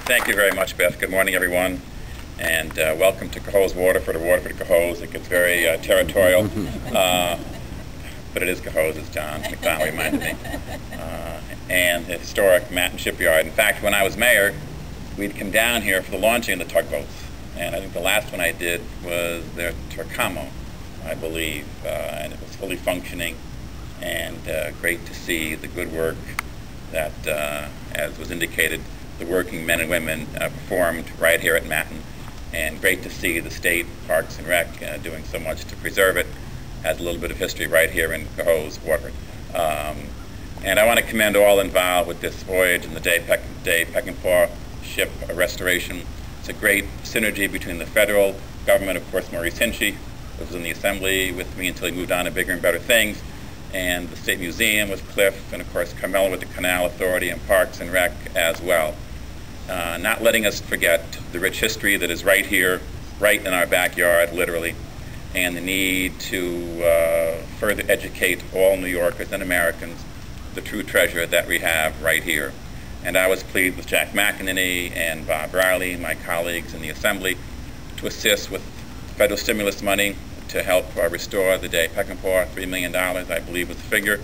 Thank you very much, Beth. Good morning, everyone, and welcome to Cohoes Waterford, or Waterford Cohoes. It gets very territorial, but it is Cohoes, as John McDonald reminded me, and the historic Manton Shipyard. In fact, when I was mayor, we'd come down here for the launching of the tugboats, and I think the last one I did was the Turcamo, I believe, and it was fully functioning, and great to see the good work that, as was indicated, the working men and women performed right here at Manton, and great to see the state Parks and Rec doing so much to preserve it. Has a little bit of history right here in Cohoes, Waterford. And I want to commend all involved with this voyage and the Day Peckinpaugh ship restoration. It's a great synergy between the federal government, of course, Maurice Hinchey, who was in the Assembly with me until he moved on to bigger and better things, and the State Museum with Cliff, and of course Carmela with the Canal Authority and Parks and Rec as well. Not letting us forget the rich history that is right here, right in our backyard, literally, and the need to further educate all New Yorkers and Americans the true treasure that we have right here. And I was pleased with Jack McEnany and Bob Riley, my colleagues in the Assembly, to assist with federal stimulus money to help restore the Day Peckinpaugh. $3 million, I believe, was the figure.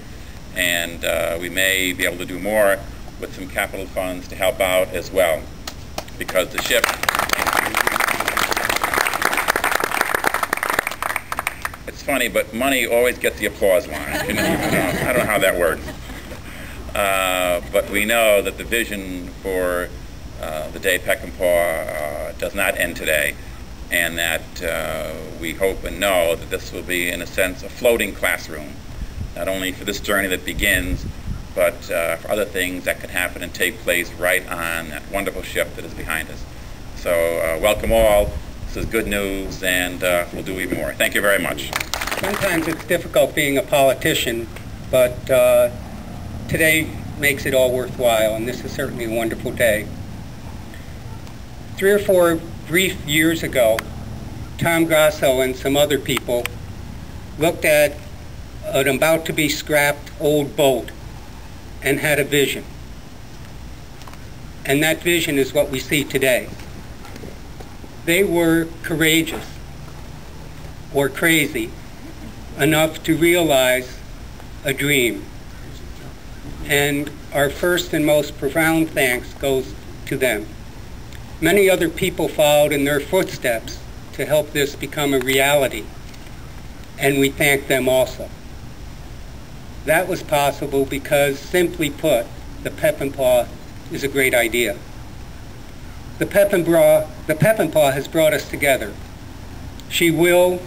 And we may be able to do more with some capital funds to help out as well, because the ship, it's funny, but money always gets the applause line. You know, I don't know how that works. But we know that the vision for the Day Peckinpaugh does not end today, and that we hope and know that this will be, in a sense, a floating classroom, not only for this journey that begins, but for other things that could happen and take place right on that wonderful ship that is behind us. So welcome all. This is good news, and we'll do even more. Thank you very much. Sometimes it's difficult being a politician, but today makes it all worthwhile, and this is certainly a wonderful day. 3 or 4 brief years ago, Tom Grasso and some other people looked at an about-to-be scrapped old boat and had a vision. And that vision is what we see today. They were courageous or crazy enough to realize a dream. And our first and most profound thanks goes to them. Many other people followed in their footsteps to help this become a reality, and we thank them also. That was possible because, simply put, the Peckinpaugh is a great idea. The Peckinpaugh has brought us together. She will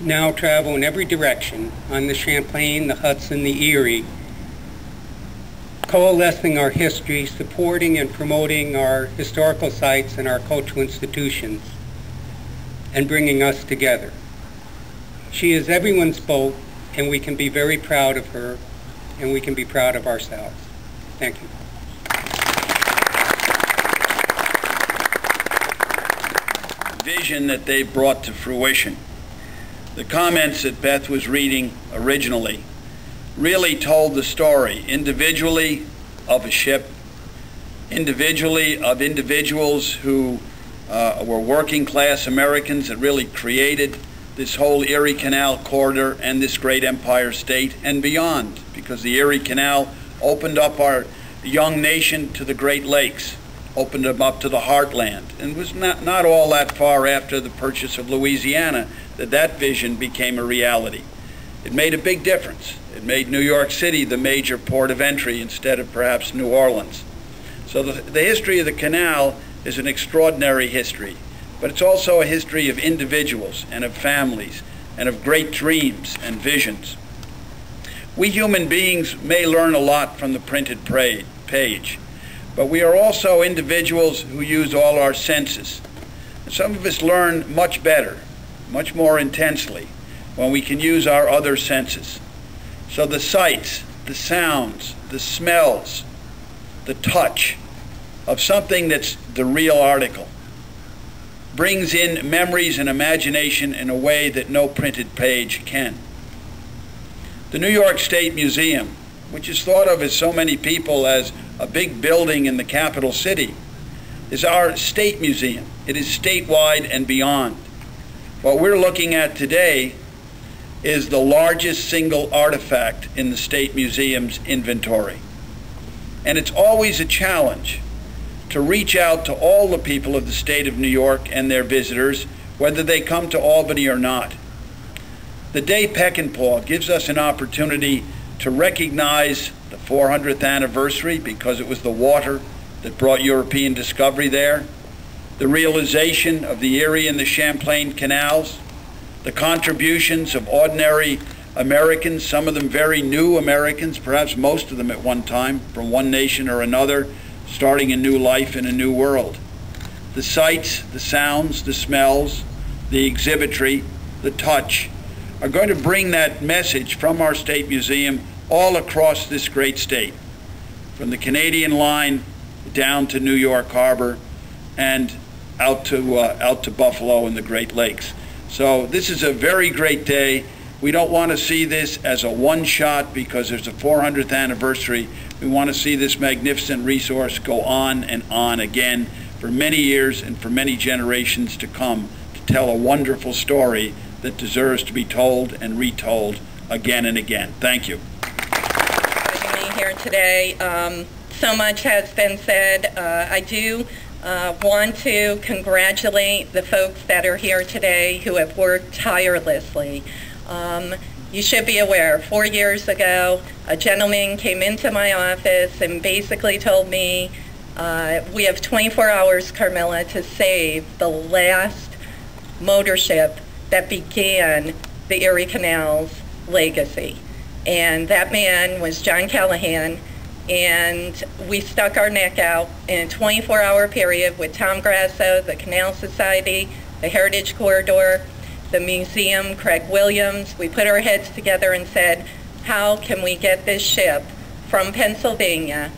now travel in every direction on the Champlain, the Hudson, the Erie, coalescing our history, supporting and promoting our historical sites and our cultural institutions, and bringing us together. She is everyone's boat, and we can be very proud of her, and we can be proud of ourselves. Thank you. Vision that they brought to fruition. The comments that Beth was reading originally really told the story, individually of a ship, individually of individuals who were working class Americans that really created this whole Erie Canal corridor and this great Empire State and beyond, because the Erie Canal opened up our young nation to the Great Lakes, opened them up to the heartland, and it was not all that far after the purchase of Louisiana that vision became a reality. It made a big difference. It made New York City the major port of entry instead of perhaps New Orleans. So the history of the canal is an extraordinary history, but it's also a history of individuals and of families and of great dreams and visions. We human beings may learn a lot from the printed page, but we are also individuals who use all our senses. And some of us learn much better, much more intensely, when we can use our other senses. So the sights, the sounds, the smells, the touch of something that's the real article brings in memories and imagination in a way that no printed page can. The New York State Museum, which is thought of as so many people as a big building in the capital city, is our State Museum. It is statewide and beyond. What we're looking at today is the largest single artifact in the State Museum's inventory. And it's always a challenge to reach out to all the people of the state of New York and their visitors, whether they come to Albany or not. The day Peckinpaugh gives us an opportunity to recognize the 400th anniversary, because it was the water that brought European discovery there, the realization of the Erie and the Champlain canals, the contributions of ordinary Americans, some of them very new Americans, perhaps most of them at one time, from one nation or another, starting a new life in a new world. The sights, the sounds, the smells, the exhibitry, the touch are going to bring that message from our State Museum all across this great state, from the Canadian line down to New York Harbor and out to Buffalo and the Great Lakes. So this is a very great day. We don't want to see this as a one-shot because there's a 400th anniversary. We want to see this magnificent resource go on and on again for many years and for many generations to come, to tell a wonderful story that deserves to be told and retold again and again. Thank you. Joining me here today. So much has been said. I do want to congratulate the folks that are here today who have worked tirelessly. You should be aware, 4 years ago, a gentleman came into my office and basically told me, we have 24 hours, Carmilla, to save the last motor ship that began the Erie Canal's legacy. And that man was John Callahan, and we stuck our neck out in a 24-hour period with Tom Grasso, the Canal Society, the Heritage Corridor, the museum, Craig Williams. We put our heads together and said, how can we get this ship from Pennsylvania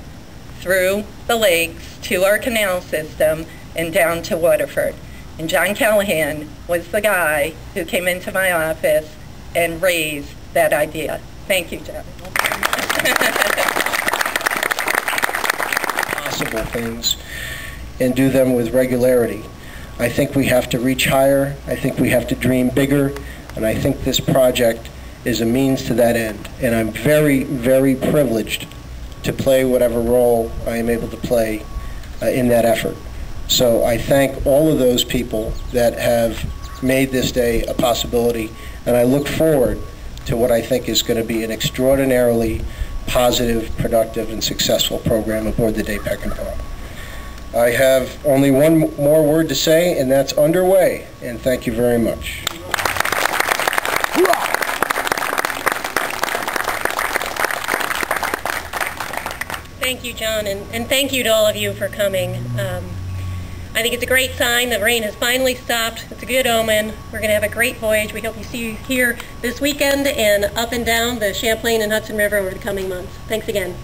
through the lakes to our canal system and down to Waterford? And John Callahan was the guy who came into my office and raised that idea. Thank you, John. Possible things and do them with regularity. I think we have to reach higher. I think we have to dream bigger. And I think this project is a means to that end. And I'm very, very privileged to play whatever role I am able to play in that effort. So I thank all of those people that have made this day a possibility. And I look forward to what I think is going to be an extraordinarily positive, productive, and successful program aboard the Day Peckinpaugh. I have only one more word to say, and that's underway. And thank you very much. Thank you, John, and thank you to all of you for coming. I think it's a great sign. The rain has finally stopped. It's a good omen. We're going to have a great voyage. We hope to see you here this weekend and up and down the Champlain and Hudson River over the coming months. Thanks again.